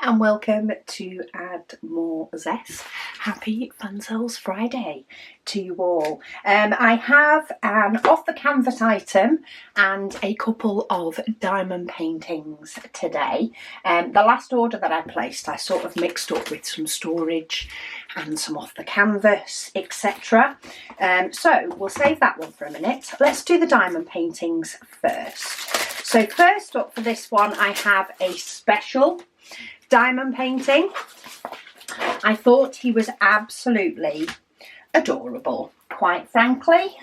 and welcome to Add More Zest. Happy Fansells Friday to you all. I have an off the canvas item and a couple of diamond paintings today. The last order that I placed I sort of mixed up with some storage and some off the canvas, etc. So we'll save that one for a minute. Let's do the diamond paintings first. So first up for this one I have a special diamond painting. I thought he was absolutely adorable, quite frankly.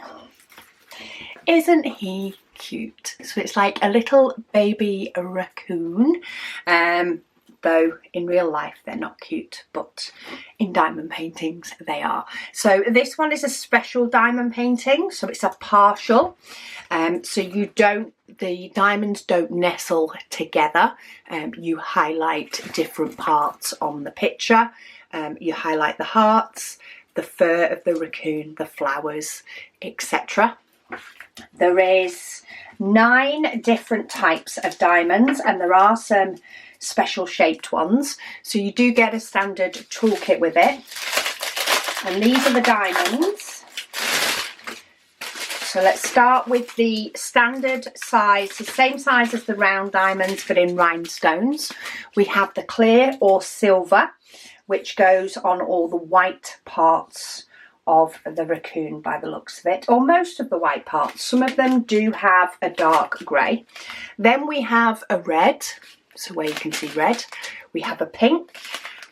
Isn't he cute? So it's like a little baby raccoon, though in real life they're not cute, but in diamond paintings they are. So this one is a special diamond painting, so it's a partial. So the diamonds don't nestle together. You highlight different parts on the picture. You highlight the hearts, the fur of the raccoon, the flowers, etc. There is 9 different types of diamonds, and there are some special shaped ones. So you do get a standard toolkit with it. And these are the diamonds. So let's start with the standard size, the same size as the round diamonds, but in rhinestones. We have the clear or silver, which goes on all the white parts of the raccoon by the looks of it, or most of the white parts. Some of them do have a dark grey. Then we have a red, so where you can see red. We have a pink,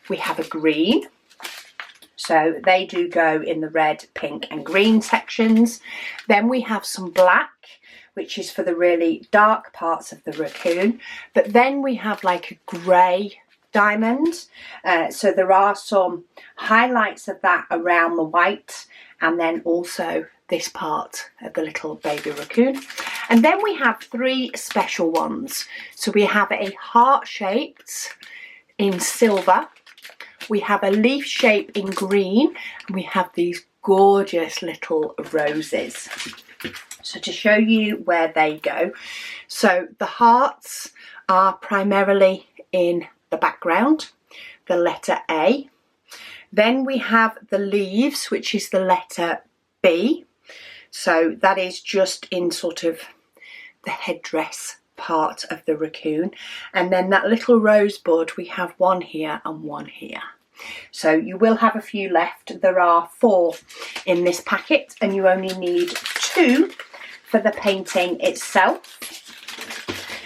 we have a green. So they do go in the red, pink and green sections. Then we have some black, which is for the really dark parts of the raccoon. But then we have like a grey diamond. So there are some highlights of that around the white, and then also this part of the little baby raccoon. And then we have 3 special ones. So we have a heart-shaped in silver. We have a leaf shape in green, and we have these gorgeous little roses. So to show you where they go, so the hearts are primarily in the background, the letter A. Then we have the leaves, which is the letter B. So that is just in sort of the headdress part of the raccoon. And then that little rosebud, we have one here and one here. So you will have a few left. There are 4 in this packet, and you only need 2 for the painting itself.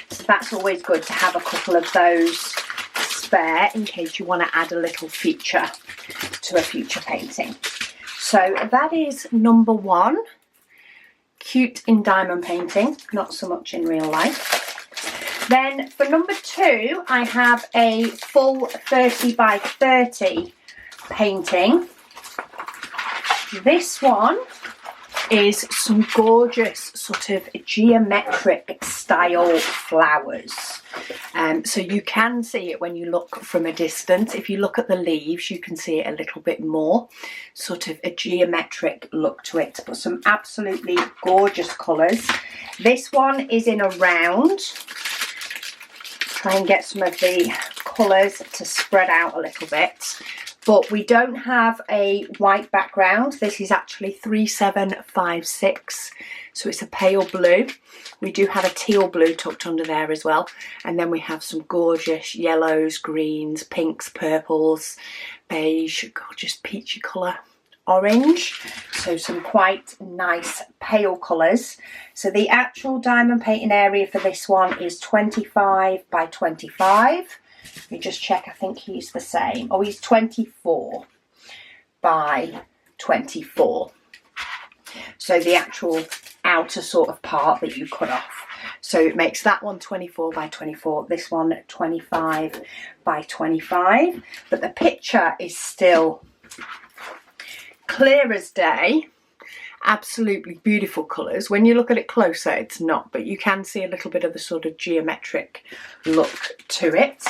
So that's always good to have a couple of those spare in case you want to add a little feature to a future painting. So that is number 1. Cute in diamond painting, not so much in real life. Then for number 2, I have a full 30 by 30 painting. This one is some gorgeous sort of geometric style flowers. So you can see it when you look from a distance. If you look at the leaves, you can see it a little bit more, sort of a geometric look to it, but some absolutely gorgeous colours. This one is in a round. Try and get some of the colours to spread out a little bit. But we don't have a white background. This is actually 3756, so it's a pale blue. We do have a teal blue tucked under there as well. And then we have some gorgeous yellows, greens, pinks, purples, beige, gorgeous peachy colour, orange. So some quite nice pale colours. So the actual diamond painting area for this one is 25 by 25. Let me just check, I think he's the same. Oh, he's 24 by 24. So the actual outer sort of part that you cut off. So it makes that one 24 by 24, this one 25 by 25. But the picture is still clear as day. Absolutely beautiful colours. When you look at it closer, it's not, but you can see a little bit of the sort of geometric look to it.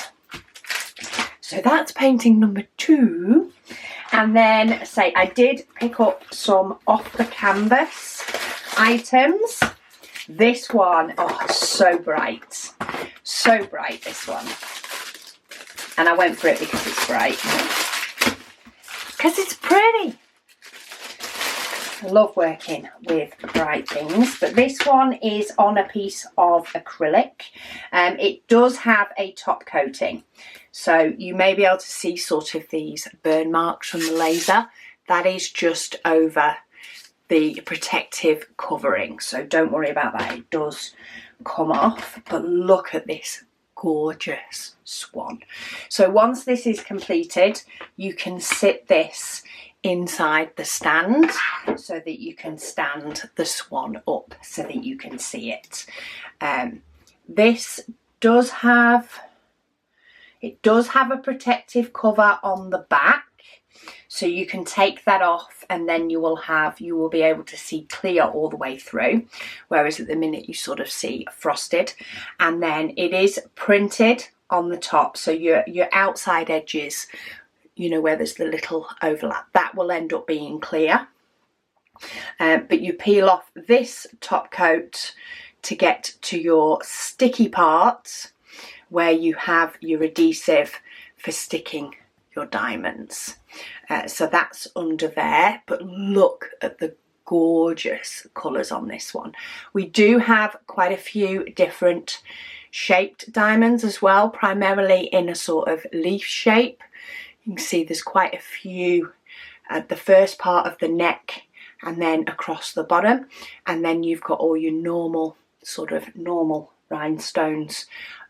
So that's painting number 2. And then say I did pick up some off the canvas items. This one, oh, so bright. So bright, this one. And I went for it because it's bright. Because it's pretty. I love working with bright things, but this one is on a piece of acrylic. It does have a top coating, so you may be able to see sort of these burn marks from the laser. That is just over the protective covering, so don't worry about that. It does come off, but look at this gorgeous swan. So once this is completed, you can sit this inside the stand so that you can stand the swan up so that you can see it. This does have a protective cover on the back, so you can take that off and then you will be able to see clear all the way through, whereas at the minute you sort of see frosted. And then it is printed on the top, so your outside edges, you know, where there's the little overlap, that will end up being clear. But you peel off this top coat to get to your sticky parts where you have your adhesive for sticking your diamonds. So that's under there, but look at the gorgeous colours on this one. We do have quite a few different shaped diamonds as well, primarily in a sort of leaf shape. You can see there's quite a few at the first part of the neck and then across the bottom, and then you've got all your normal rhinestones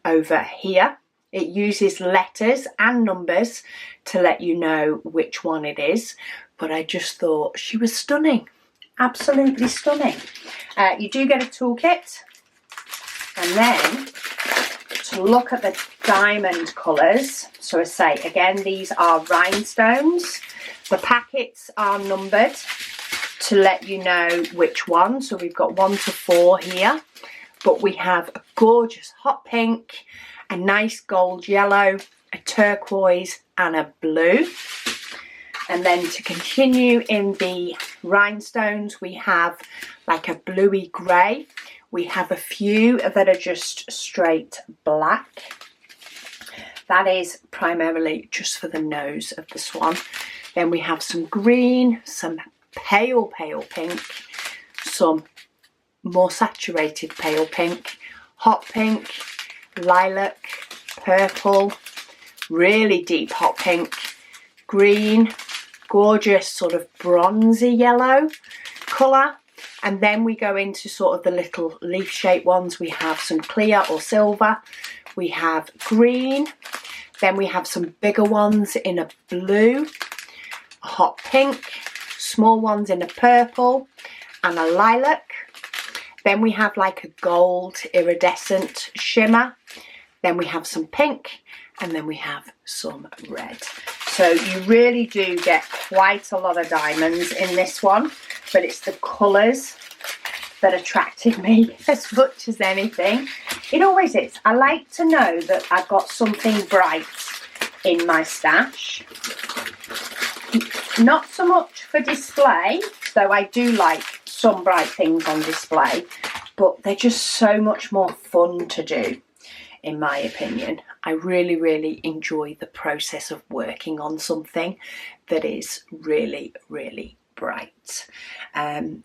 over here. It uses letters and numbers to let you know which one it is, but I just thought she was stunning, absolutely stunning. You do get a toolkit, and then to look at the diamond colours, so I say again, these are rhinestones. The packets are numbered to let you know which one, so we've got 1 to 4 here, but we have a gorgeous hot pink, a nice gold yellow, a turquoise and a blue. And then to continue in the rhinestones, we have like a bluey grey. We have a few that are just straight black. That is primarily just for the nose of the swan. Then we have some green, some pale pink, some more saturated pale pink, hot pink, lilac, purple, really deep hot pink, green, gorgeous sort of bronzy yellow colour. And then we go into sort of the little leaf shaped ones. We have some clear or silver, we have green, then we have some bigger ones in a blue, a hot pink, small ones in a purple and a lilac. Then we have like a gold iridescent shimmer. Then we have some pink, and then we have some red. So you really do get quite a lot of diamonds in this one, but it's the colours that attracted me as much as anything. It always is. I like to know that I've got something bright in my stash. Not so much for display, though I do like some bright things on display, but they're just so much more fun to do, in my opinion. I really enjoy the process of working on something that is really bright.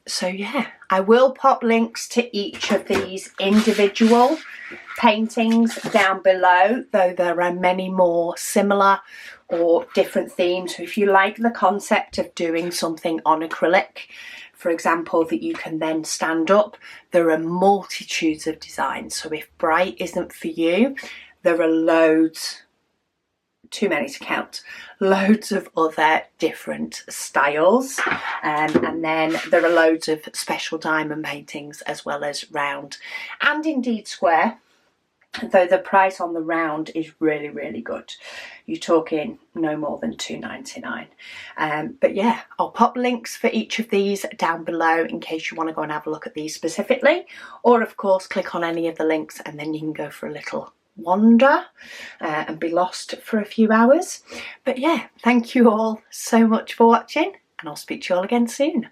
So yeah, I will pop links to each of these individual paintings down below, though there are many more similar or different themes. So if you like the concept of doing something on acrylic, for example, that you can then stand up, there are multitudes of designs. So if bright isn't for you, there are loads, too many to count, loads of other different styles. And then there are loads of special diamond paintings as well as round and indeed square, though the price on the round is really good. You're talking no more than £2.99. But yeah, I'll pop links for each of these down below in case you want to go and have a look at these specifically, or of course click on any of the links and then you can go for a little wander and be lost for a few hours. But yeah, thank you all so much for watching, and I'll speak to you all again soon.